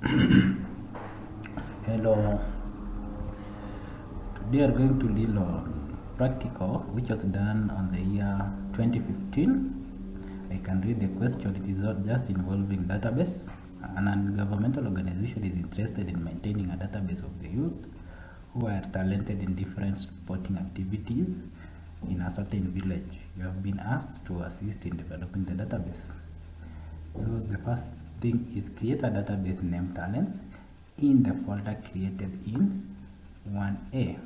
Hello, today we are going to deal on practical which was done on the year 2015. I can read the question. It is not just involving database. An non-governmental organization is interested in maintaining a database of the youth who are talented in different sporting activities in a certain village. You have been asked to assist in developing the database. So the first thing is create a database named talents in the folder created in 1A.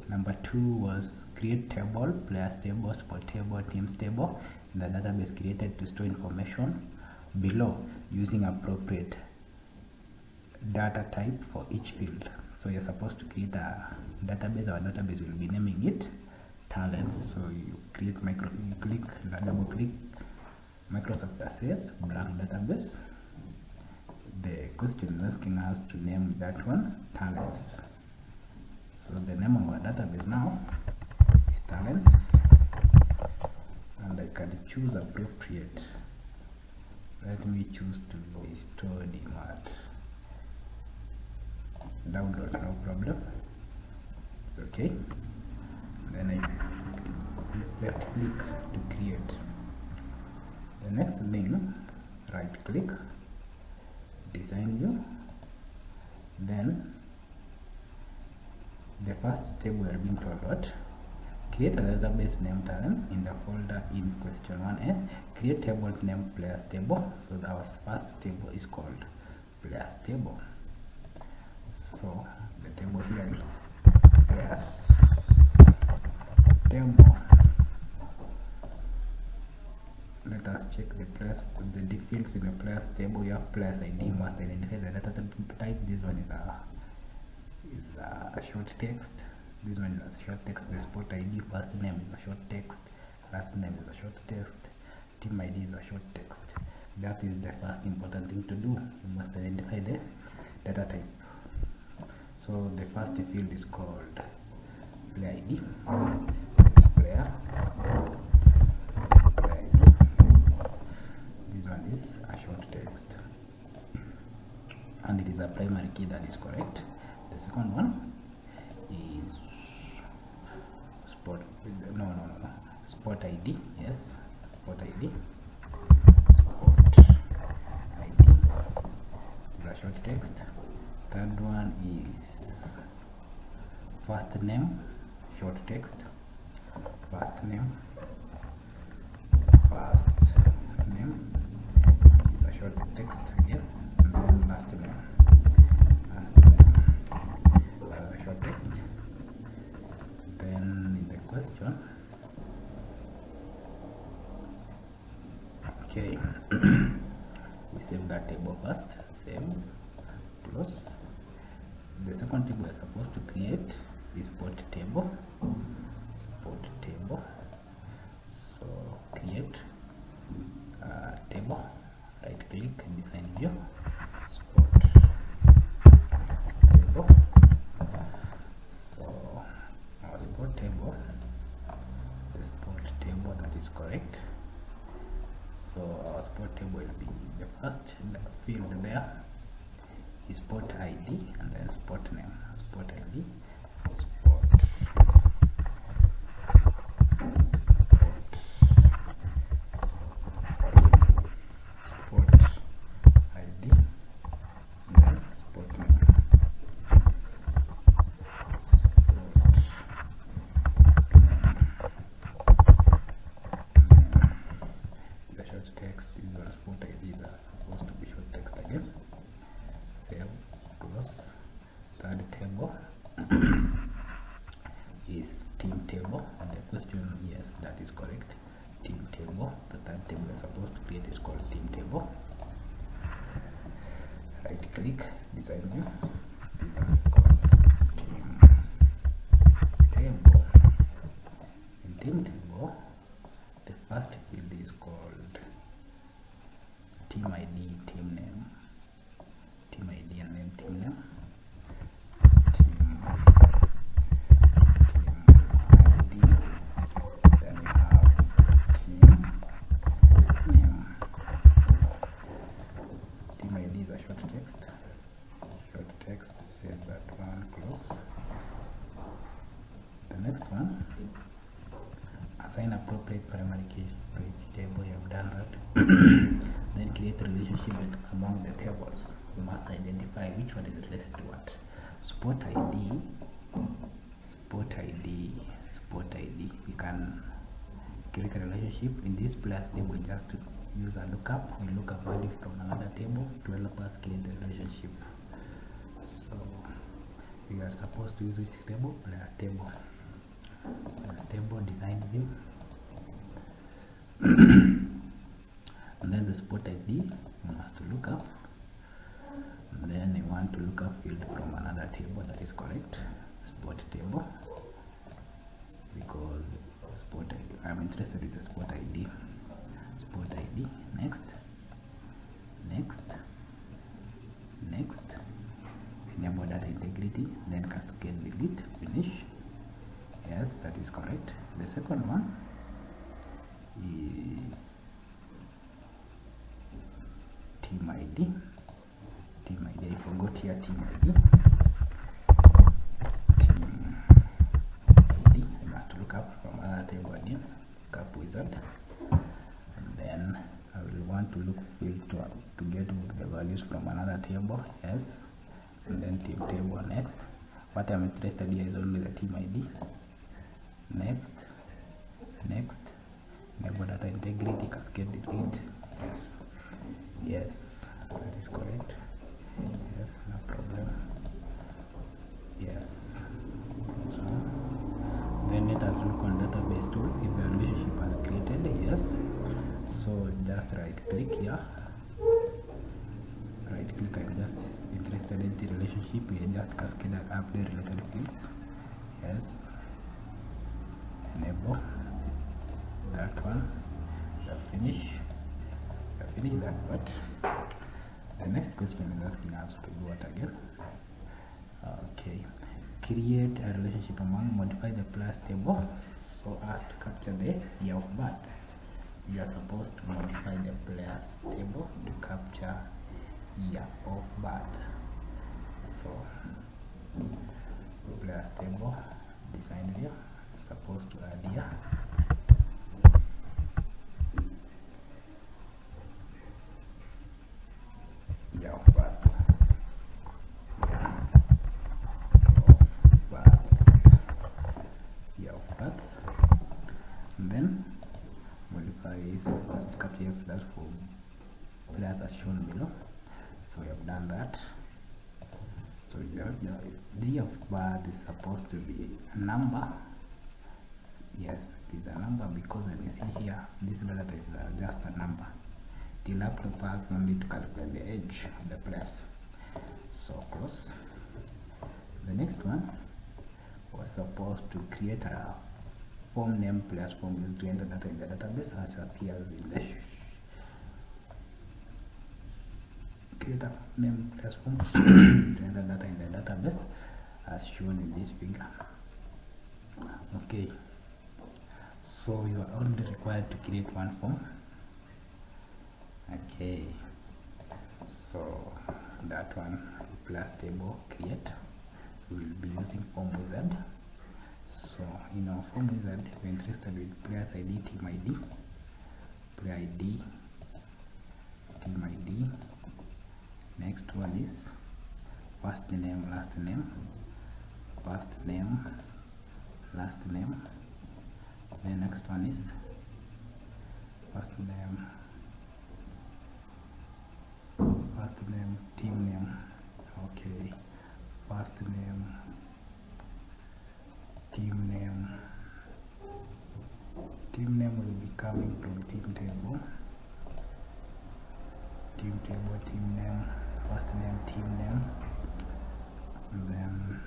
Number 2 was create table, players table, sport table, teams table in the database created to store information below using appropriate data type for each field. So you're supposed to create a database. Our database will be naming it talents. So you create double click Microsoft Access blank database. The question is asking us to name that one talents. So the name of our database now is talents, and I can choose appropriate. Let me choose to be stored in what? Downloads, no problem. It's okay. Then I left click to create. The next thing, right click, design view, then the first table we are being told what? Create a database named talents in the folder in question 1A. Create tables named players table. So our first table is called players table. So the table here is players table. Let us check the players with the fields in the players table. You have players ID, must identify the data type. This one is a short text. This one is a short text. The sport ID, first name is a short text, last name is a short text, team ID is a short text. That is the first important thing to do. You must identify the data type. So the first field is called player ID. This player ID. This one is a short text, and it is a primary key, that is correct. The second one is sport. No. Sport ID. Yes, sport ID. Sport ID is a short text. Third one is first name, short text. First name. First name is a short text again, and then last name. Short text. Then in the question, okay, we save that table first. Save, close. The second table we're supposed to create is sport table. Sport table. So create table. Right click, design view. Sport table. Sport table, the sport table, that is correct. So our sport table will be the first field there is sport ID, and then sport name. Sport ID, sport ID, then sport name. Text is a sport ID that supposed to be short text again. Save, close. Third table is team table, and the question, yes, that is correct. Team table. The third table is supposed to create is called team table. Right click, design view. This one is called team table. In team table, the first field is called team ID, team name, team ID, and then team name. Team ID, then we have team name. Team ID is a short text. Kcse that one, close. The next one, assign appropriate primary key for each table. You have done that. Then create a relationship among the tables. You must identify which one is related to what. Sport ID, sport ID, sport ID. We can create a relationship in this place table. Just to use a lookup. We look up value from another table to help us create the relationship. So we are supposed to use which table? Plus table. Plus table design view. And then the sport ID we must look up. And then we want to look up field from another table. That is correct. Sport table. Because sport ID, I'm interested in the sport ID. Sport ID. Next. Next. Next. Enable data integrity. Then cascade delete. Finish. Yes, that is correct. The second one is team ID. Team ID. I forgot here team ID. Team ID. I must look up from another table again. Look up wizard. And then I will want to look field to get the values from another table. Yes. And then team table. Next. What I'm interested in is only the team ID. Next. Next. Enable data integrity, cascade delete. Yes. Yes, that is correct. Yes, no problem. Yes. So then let us look on database tools if the relationship has created. Yes. So just right click here. Right click. I'm just interested in the relationship. We just cascade and update related fields. Yes. Enable that one. Finish. Finish that part. The next question is asking us to do what again? Okay. Create a relationship among, modify the plus table so as to capture the year of birth. You are supposed to modify the plus table to capture year of birth. So plus table design view supposed to add here. Year of birth. Year of birth. And then modify as capture flash for plus as shown below. So we have done that. So the year of birth is supposed to be a number. Yes, it is a number because when you see here, this data types are just a number. The laptop has only to calculate the age of the place. So close. The next one was supposed to create a form name plus form used to enter data in the database as appears in the create a name plus form to enter data in the database as shown in this figure. Okay. So you are only required to create one form. Okay, so that one plus table create, we will be using form wizard. So in our form wizard, we're interested with players ID, team ID, player ID, team ID. Next one is first name, last name, first name, last name. The next one is first name, team name. Okay, first name, team name. Team name will be coming from team table. Team table, team name, first name, team name. And then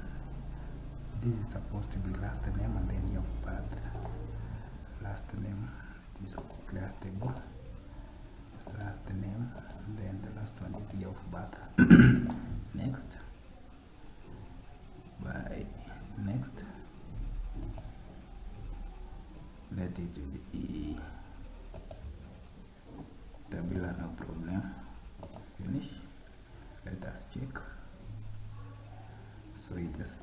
this is supposed to be last name and then year of birth. Last name, this is class table. Last name, and then the last one is year of birth. Next. Next. Let it be tabular, no problem. Finish. Let us check. So we just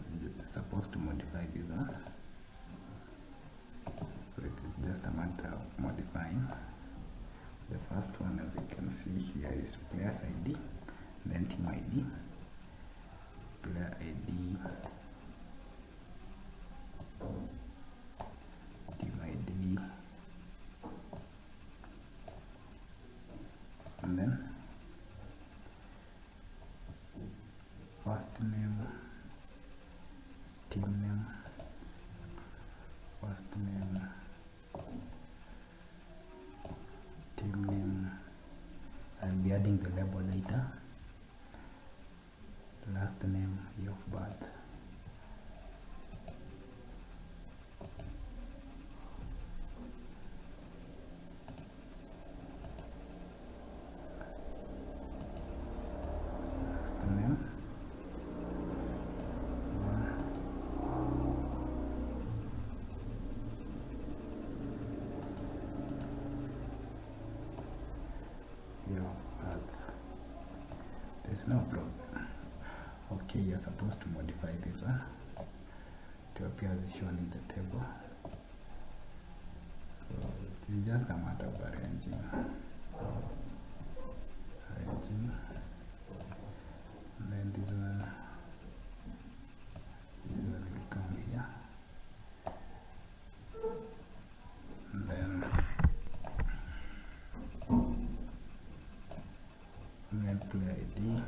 supposed to modify this one. So it is just a matter of modifying. The first one, as you can see here, is player's ID, then team ID, player ID, team ID, and then first name, team name, first name, team name. I'll be adding the label later. Last name, year of birth. Last name. There's no problem. Okay, you're supposed to modify this one to appear as shown in the table. So it's just a matter of arranging. And then this one will come here. And then player ID,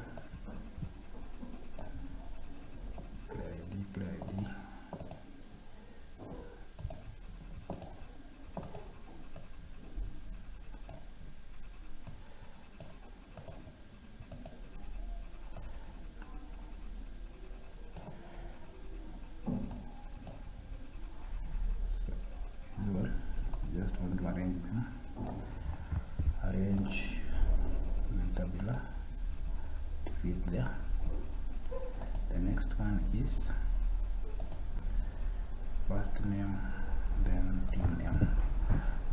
player ID. So this one, just want to arrange them. Arrange tabular to fit there. The next one is first name, then team name.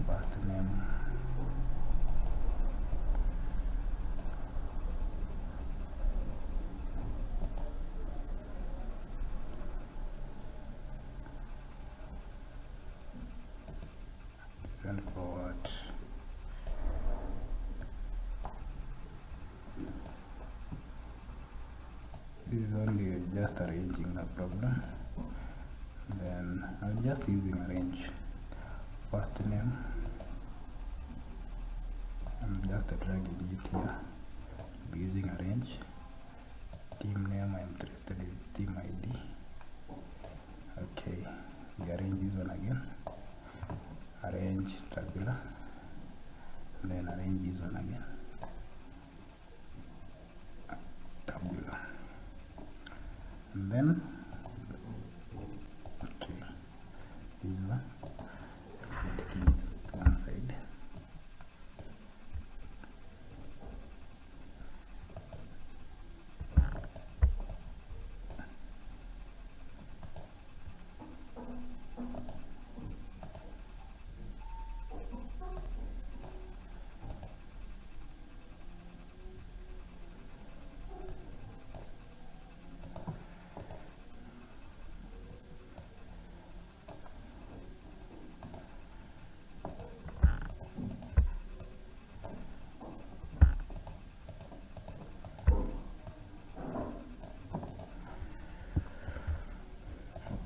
First name, then forward. This is only just arranging, no problem. Then I'm just using arrange. First name, I'm just dragging it here. I'm using arrange. Team name, I'm interested in team ID. Okay, we arrange this one again. Arrange tabular, and then arrange this one again. Tabular. And then okay, this one taking it to one side.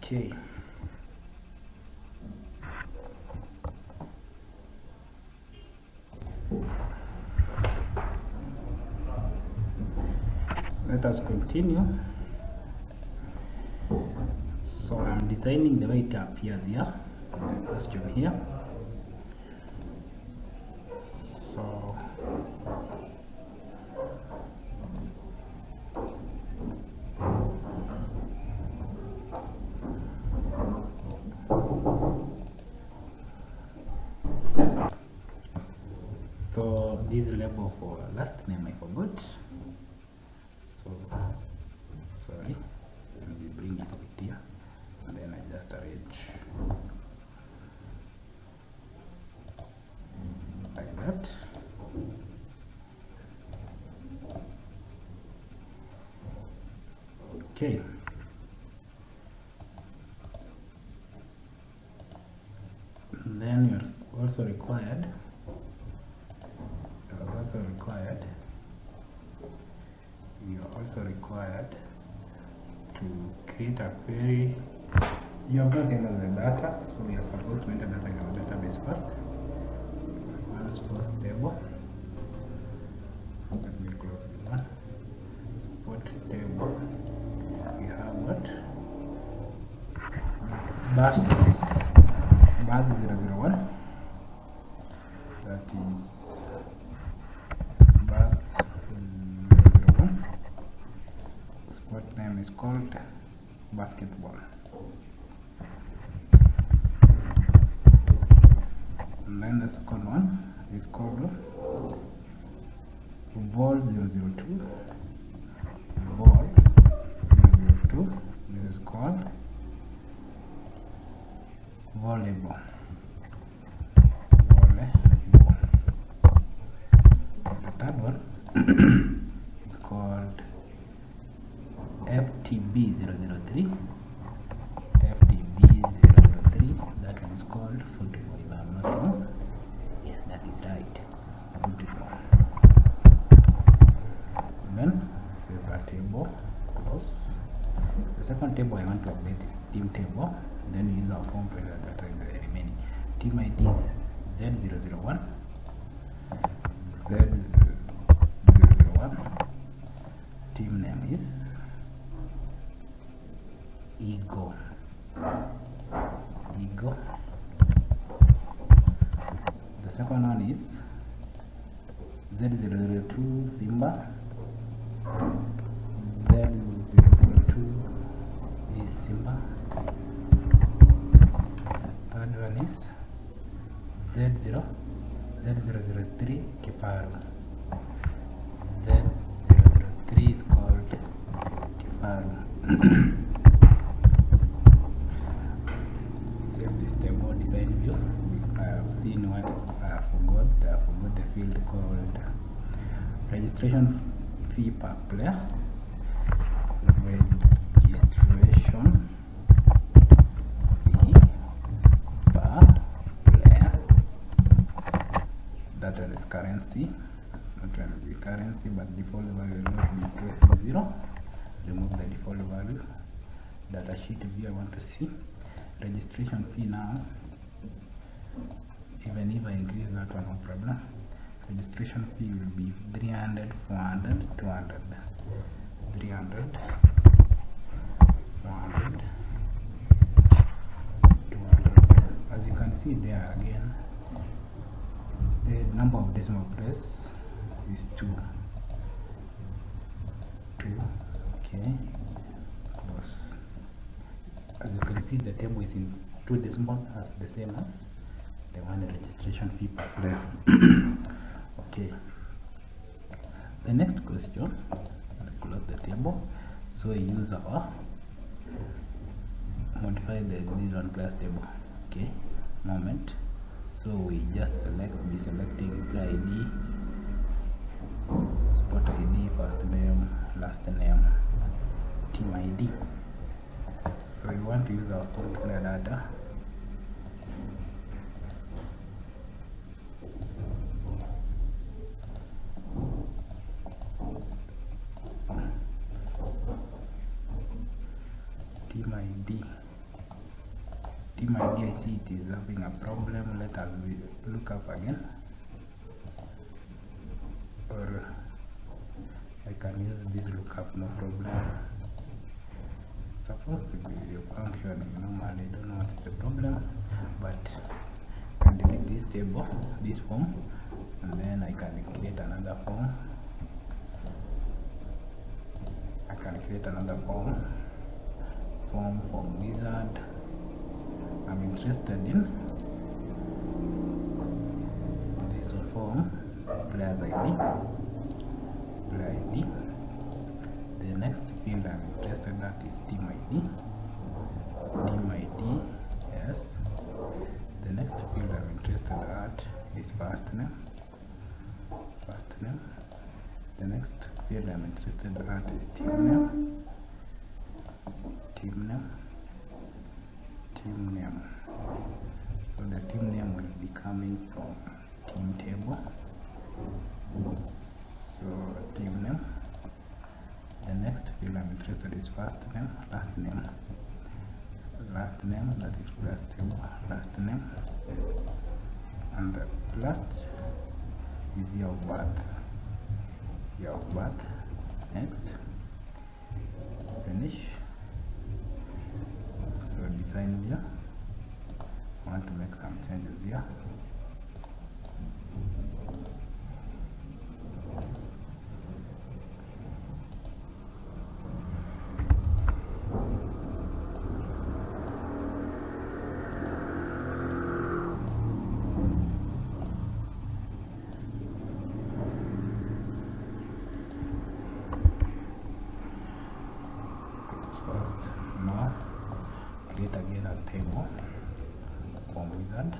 Okay. Let us continue. So I'm designing the way it appears here in the costume here. So this label for last name I forgot. So sorry, let me bring it up here, and then I just arrange like that. Okay, also required you're also required to create a query. You have got the end of the data, so you're supposed to enter data in our database first. Let's post table. Let me close this one. Support table. We have what? Bus 001. That is bus 001. Sport name is called basketball. And then the second one is called ball 002. Ball 002. This is called volleyball. The third one is called FTB 003. FTB 003. That one is called football. If I'm not wrong, yes, that is right. Football. And then save our table. Close. The second table I want to update is team table. Then we use our form to enter data in the remaining. Team ID is Z001. Z001. Team name is Ego. The second one is Z002 Simba. Z002 is Simba. Third one is Z003 Kifaru. Z003 is called Kifaru. Save this table design view. I have seen what I forgot the field called registration fee per player. Registration fee per player. That one is currency. Not going to be currency, but default value will not be equal to 0. Remove the default value. Data sheet view I want to see. Registration fee now. Even if I increase that one, no problem. Registration fee will be 300, 400, 200. 300, 400, 200. As you can see there again, the number of decimal place is 2. Okay. Close. As you can see, the table is in 2 decimal as the same as the one registration fee per player. Okay. The next question, close the table. So use our modify the one class table. Okay. Moment. So we just be selecting player ID, sport ID, first name, last name, team ID. So we want to use our form player data. Team ID, I see it is having a problem. Let us look up again, or I can use this lookup, no problem. It's supposed to be functioning normally. I don't know what is the problem, but I can delete this table, this form, and then I can create another form. I can create another form from wizard. I'm interested in this form, player's ID, player ID. The next field I'm interested in is team ID. Team ID, yes. The next field I'm interested at is first name. The next field I'm interested at is team name. So So the team name will be coming from team table. So team name. The next field I'm interested is first name, last name. Last name, that is class table, last name. And the last is year of birth. Year of birth. Next. Finish. So design here. I want to make some changes here. First, now create again a table from wizard.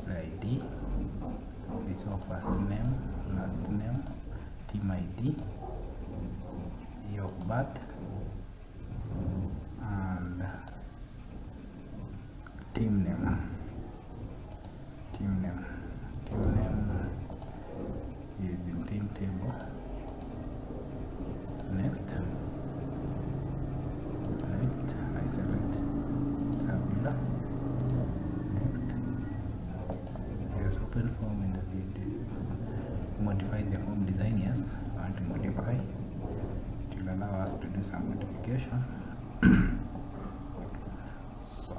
ID, this of first name, last name, team ID, year of birth, and team name. Team name. Team name is in team table. Next. I select tabular. Next, there's open form in the video. Modify the form design. Yes, I want to modify. It will allow us to do some modification. So,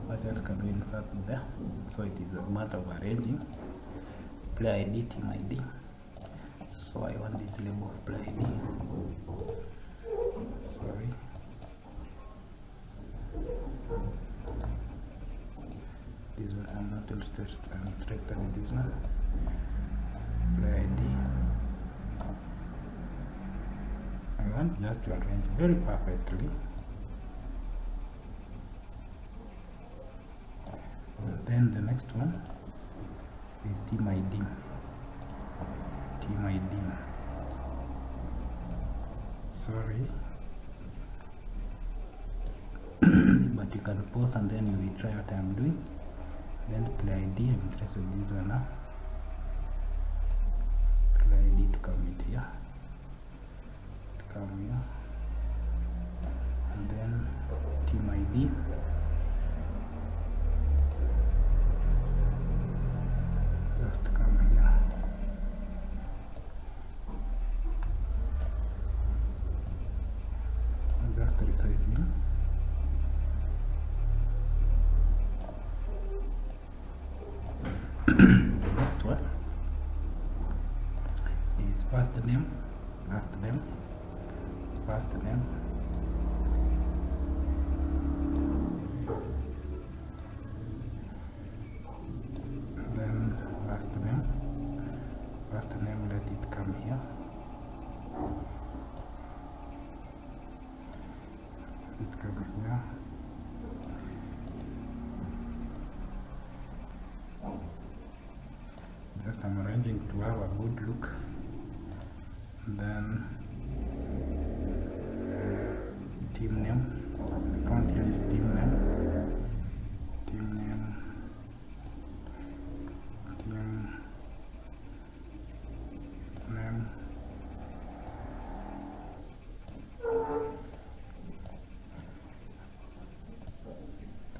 what else can we insert there? So it is a matter of arranging. Player ID, team ID. So I want this label of player ID. Sorry. This one I'm not interested. I'm interested in this one. Player ID. I want just to arrange very perfectly. And then the next one is team ID. Team ID. Sorry. But you can pause and then you will try what I'm doing. Then play ID, I'm interested in this one now. Play ID to come in here. To come here. And then team ID. Just come here. And just resize him. Next one is first name, last name, first name, then last name. First name, let it come here. It comes here. Just I'm arranging to have a good look. Then team name. The front here is team name. Team name. Team name.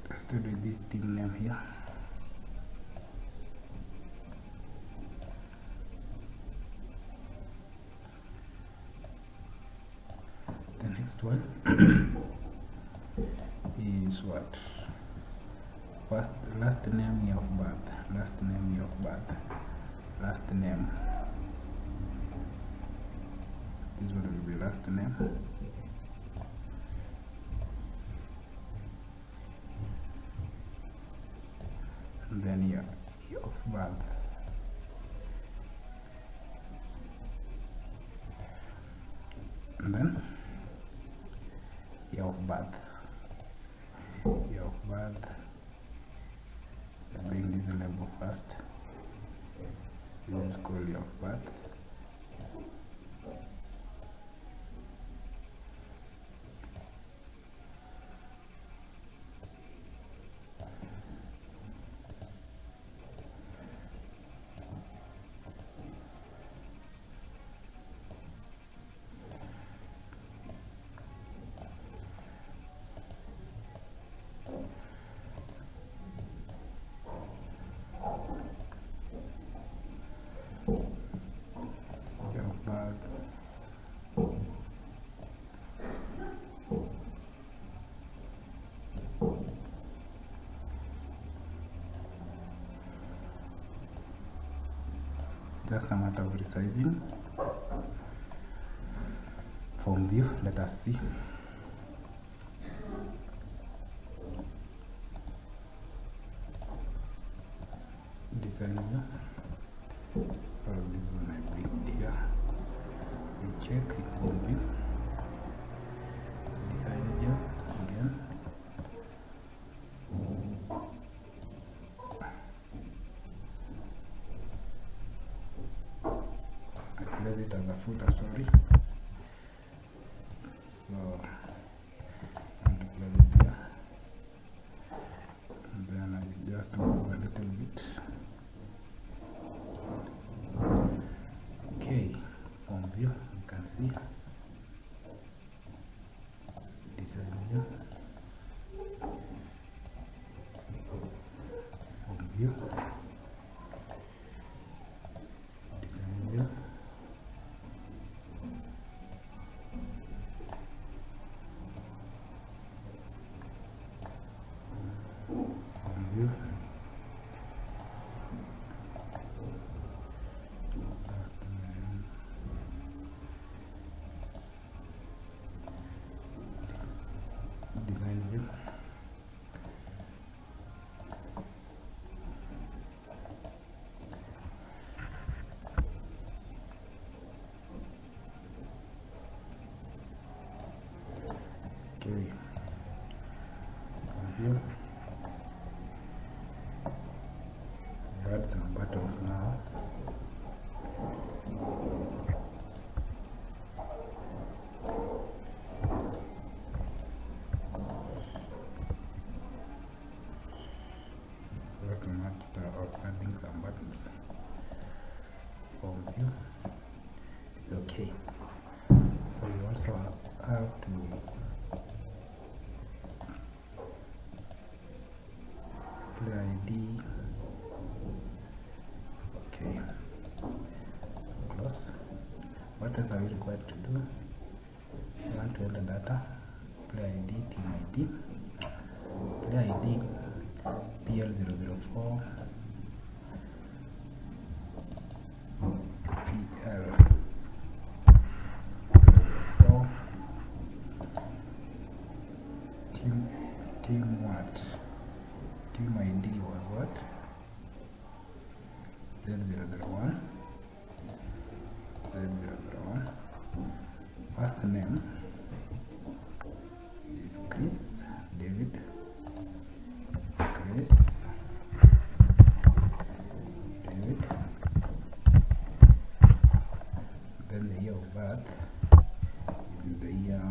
Let's do this team name here. Next one is what? First, last name, year of birth. Last name, year of birth. Last name. This one will be last name. And then year of birth. And then year of birth. Year of birth. Bring this label first. Let's call year of birth. just a matter of resizing. Form view, let us see. Design view. So this one I clicked here. We check form view. Design view again. I place it as a footer, sorry. So I want to place it here. And then I just move a little bit. Okay, form view, you can see. Design view. Form view. Design view. Form view. Design view. Okay. View. We add some buttons now. First matter of adding some buttons. Form view. It's okay. So you also have to play ID. Okay. Close. What else are we required to do? You want to enter data. Play ID, team ID. Play ID PL004. PL004. Team what? Team ID was what? Z001. Z001. First name is Chris David. Chris David. Then the year of birth is the year.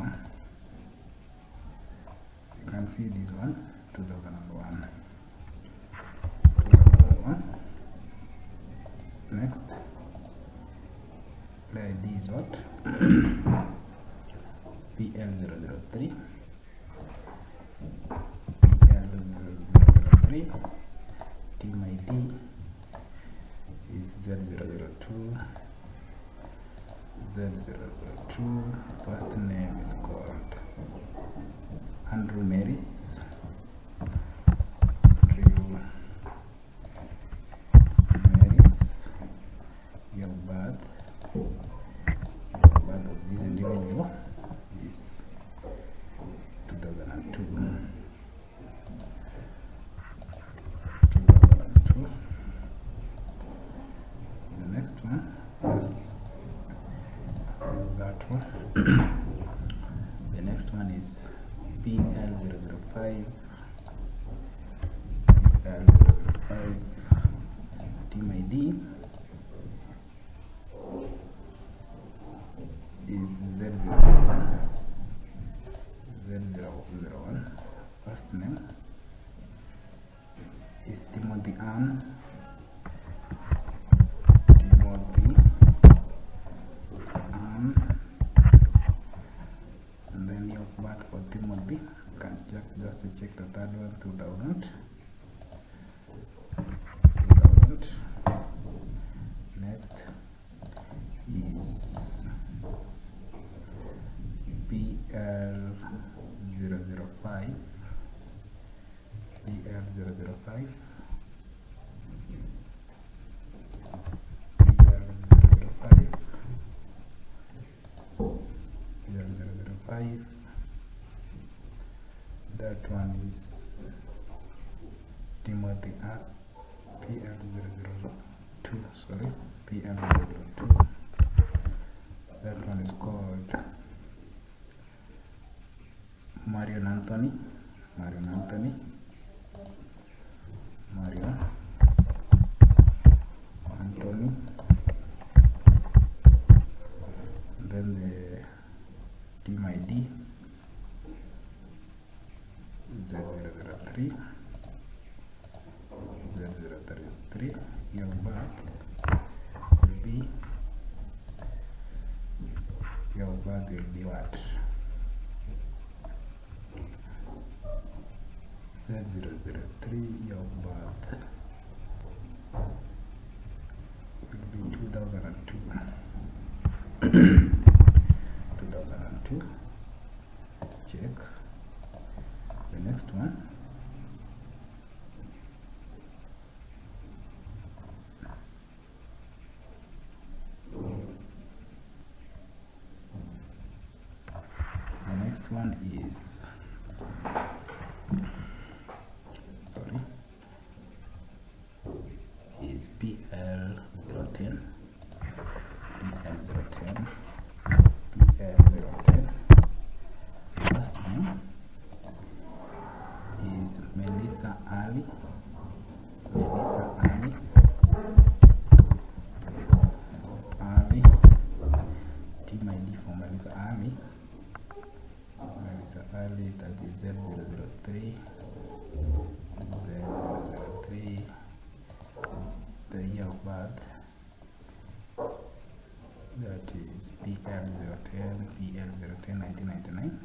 You can see this one, 2001. 2001. Next, play ID is what? PL003. PL003. Team ID is Z002. Z002. First name is called Andrew Maris. Your birth of this individual is 2002. 2002. The next one is that one. The next one is PL005. PL005. Team ID is Z001. Z001. First name is Timothy Ann. Timothy Ann. And then your birth for Timothy. You can check just to check the third one, 2000. 2000. Next is PL005. PL005. 5. That one is Timothy PL002, sorry, PL002. That one is called Marion Anthony. Then the team ID Z003, your birth will be what? Z003, your birth will be 2002. 2002. Check. The next one. The next one is PL010. First name is Melissa Ali. Team ID for Melissa Ali. That is Z003. The year of birth, that is PL010, 1999.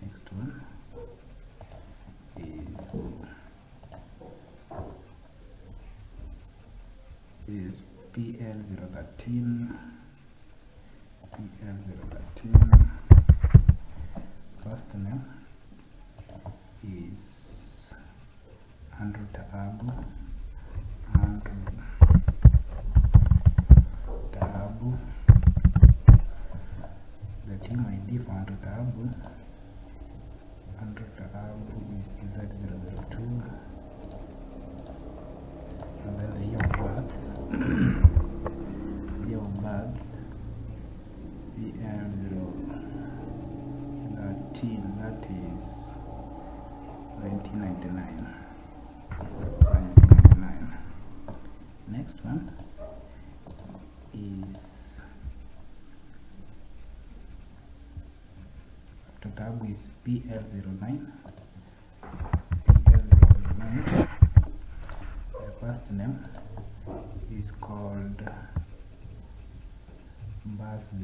Next one is PL013. First name is Andrew Taabu. The team ID for Andrew Taabu is Z002. And then the year of birth, PL013, that is 1999. Next one is Totabu is PL09. The first name is called Masitoli.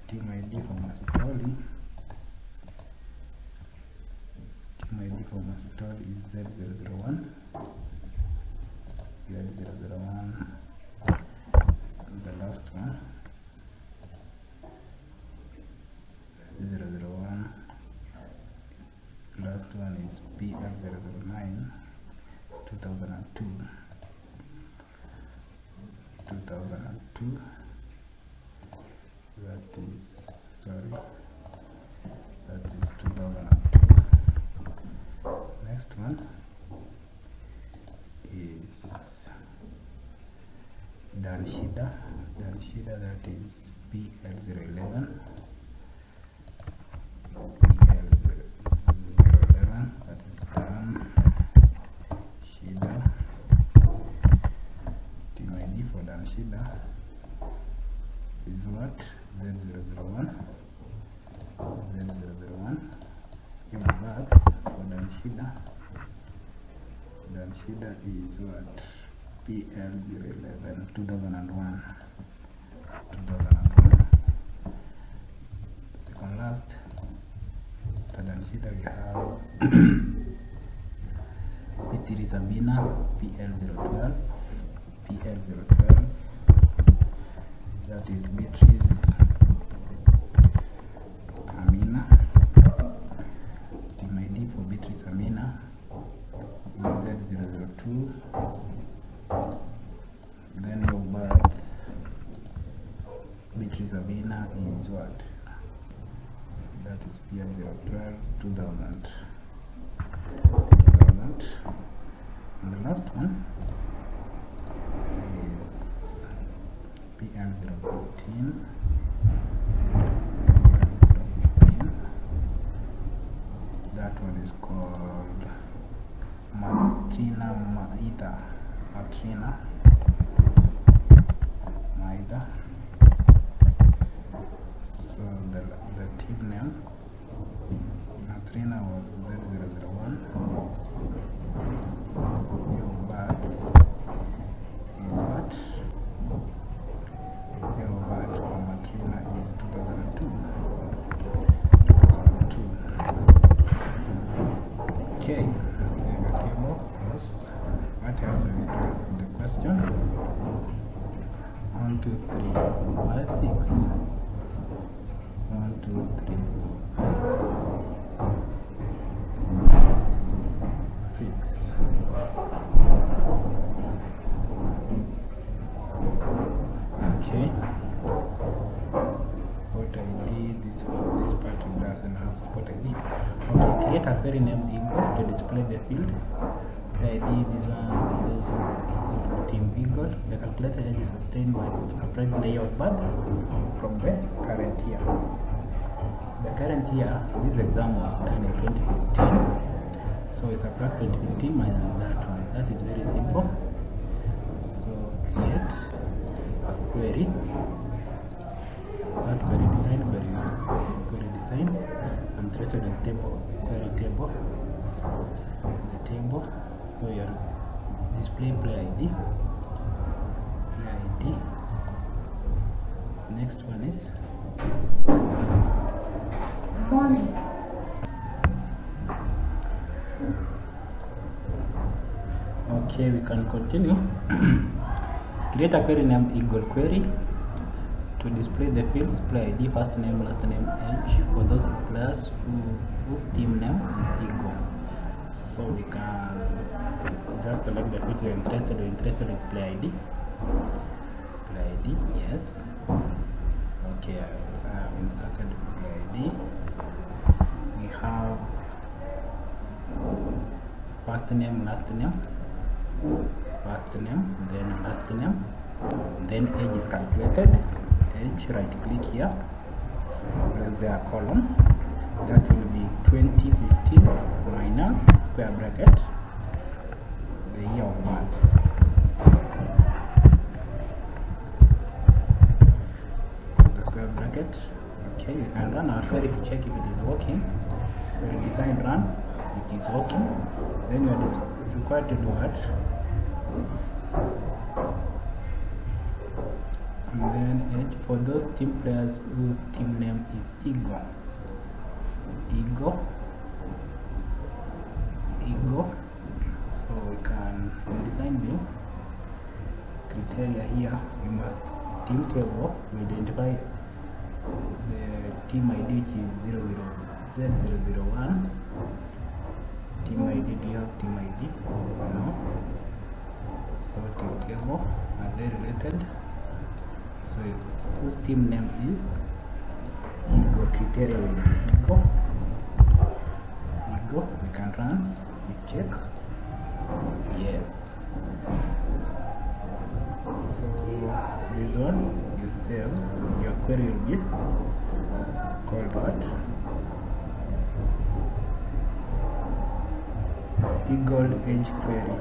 Team ID for Masitoli. Is Z001. The last one, 001. Last one is PL009. 2002. That is 2002. Next one is Danshida, that is PL011. That is Dan Shida. Team ID for Dan Shida is what? Z001. Your birth for Dan Shida is what? PL011, 2001. Second last, for Dan Shida we have Itiri Sabina, PL012. That is Beatrice Amina. year 012 2000. And the last one is PL015. That one is called Matrina Maida. So the team name Matrina was Z001. Your birth is what? Your birth for Matrina is 2002. Okay, so the table was what else have we started with the question? 1, 2, 3, 4, 5, 6. 1, 2, 3, 4, 5, 6. Okay. Spot ID, this part doesn't have spot ID. Okay, create a query named Eagle to display the field. The ID, this one goes to team Eagle. The calculated age is obtained by subtracting the year of birth from the current year. The current year, this exam was done in 2015. So we subtract 2015 minus that one. That is very simple. So create a query. That query design. I'm interested in query table. The table. So your display player ID. Next one is okay, we can continue. Create a query named Eagle query to display the fields player ID, first name, last name, age for those players whose team name is Eagle. So we can just select the field you're interested in player ID. Yes. Okay, I have inserted player ID. We have first name, last name, then last name, then age is calculated. Age, right click here, press the column. That will be 2015 minus square bracket the year of birth. The square bracket. Okay, we can run our query to check if it is working. When we design run, it is working. Then you are required to do what? And then age for those team players whose team name is Eagle. So we can design view criteria here. We must team table. We identify the team ID, which is Z001. Team ID. Do you have team ID? No. So team table, are they related? So whose team name is Eagle, criteria will be Eagle. We can run, we check. Yes. So this one you save, your query will be called what? Eagle age query.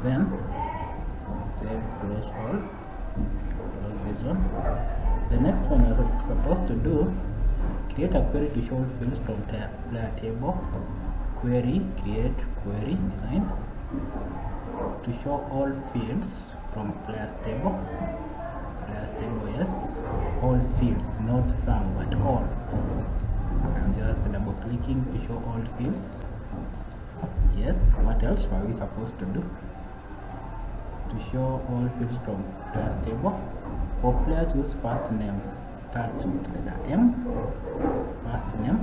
Then save, close all, close this one. The next one you're supposed to do, create a query to show fields from player table. Query, create query design to show all fields from players table. Yes, all fields, not some but all. I'm just double clicking to show all fields. Yes, what else are we supposed to do? To show all fields from players table. For players whose first names starts with letter M, first name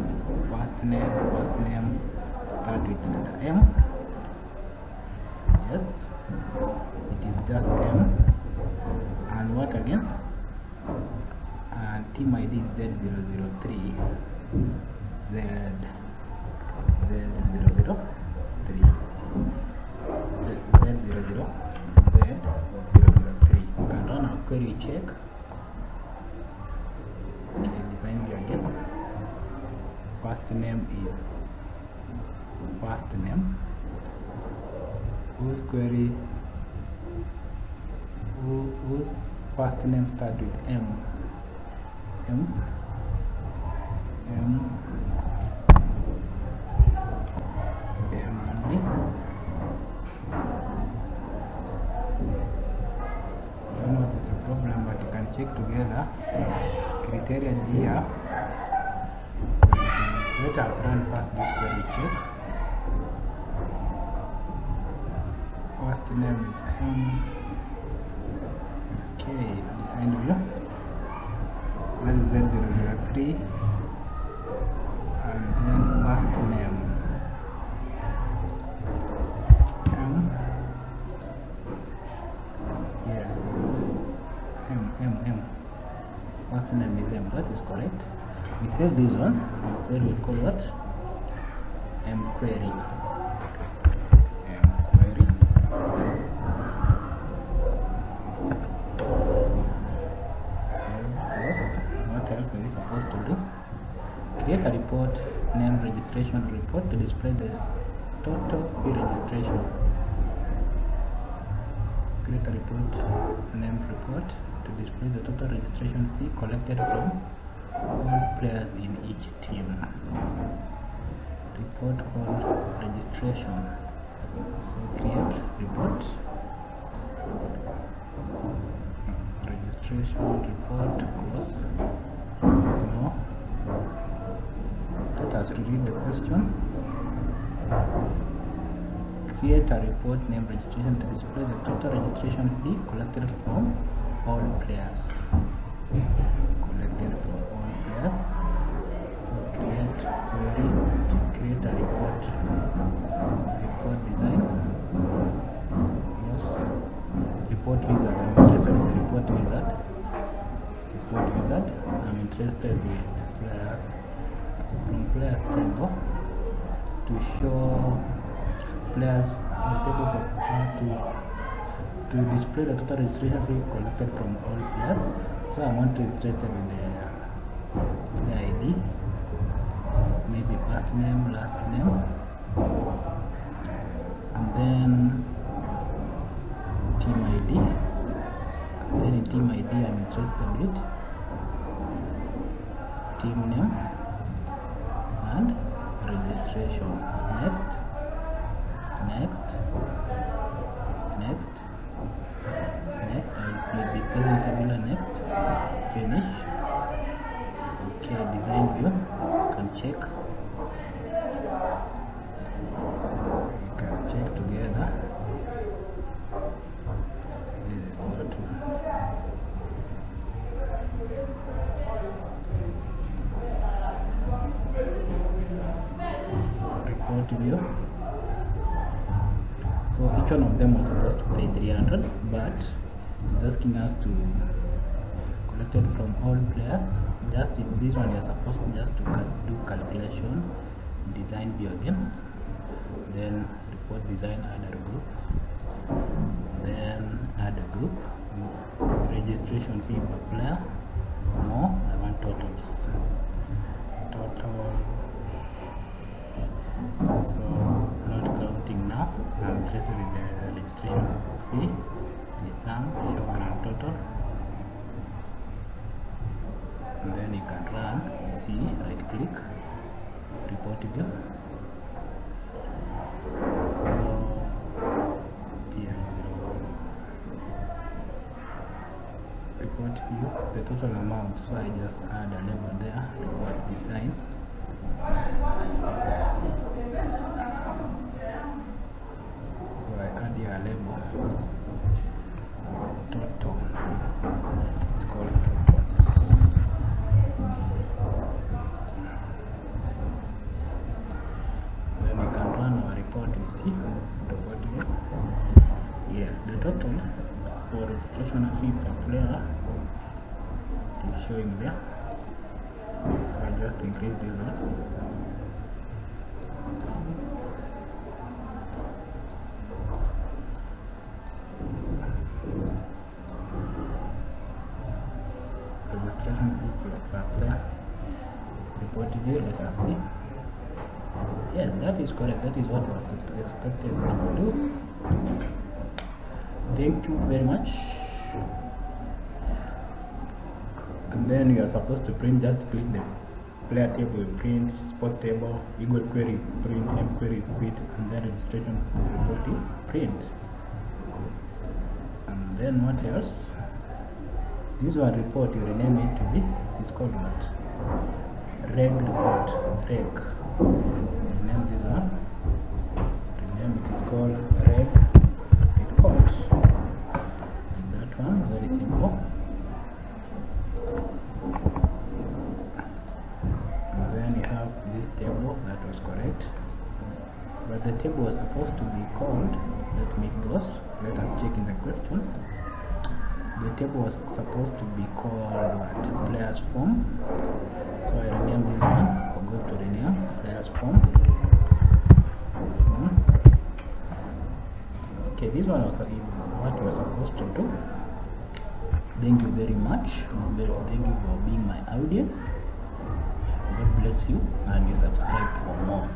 start with letter M. Yes, it is just M. what again? Team ID is Z003. Z003. Z003. You can run a query check. Okay, design view again. First name is first name. Whose query? Whose first name start with M? M only. I don't know what's the problem, but you can check together. Criteria here. Let us run first this query check. First name is M. Okay, design view. That is Z003. And then first name M. Yes. M. First name is M. That is correct. We save this one. Query we call what? M query. What else are we supposed to do? Create a report, name registration report to display the total fee registration. Create a report, name report to display the total registration fee collected from all players in each team. Report called registration. So create report, registration report was no. Let us read the question. Create a report name registration to display the total registration fee collected from all players. Collected from all players. So create query, create a report. Report design. Yes. Report wizard. I'm interested in the report wizard. Report wizard. I'm interested with players. From players table to show players the table for to display the total registration fee collected from all players. So I'm only interested in the ID, maybe first name, last name, and then team ID. Then in team ID I'm interested with team name and registration. Next. I will be present tabular next. Finish. Okay, design view. You can check. Together. This is what report view. So each one of them was supposed to pay 300, but it's asking us to collect it from all players. Just in this one, you're supposed to just to do calculation, design view again, then report design, add a group, then add a group, registration fee per player. No, I want totals. Total. So not counting now. I'm interested in the registration fee, the sum, show one and total, and then you can run. See, right click, report view. So here, report view, the total amount. So I just add a label there, report design. So I add here a label, total. It's called totals. Then we can run our report. You see, report view. Yes, the totals for registration fee per player. It is showing there, so I just increase this one. Registration fee per player. Report view, let us see. Yes, that is correct. That is what was expected to do. Thank you very much. And then you are supposed to print, just click the player table, print, sports table, equal query, print, M query, print, and then registration report, print. And then what else? This one report, you rename it to be, it is called what? Reg report, reg. Rename this one. Rename it is called reg report. And that one, very simple. And then you have this table, that was correct. But the table was supposed to be called, let me pause, let us check in the question. The table was supposed to be called what? Players form. So I rename this one. I'll go to rename players form. Okay, this one was what we were supposed to do. Thank you very much. Thank you for being my audience. God bless you, and you subscribe for more.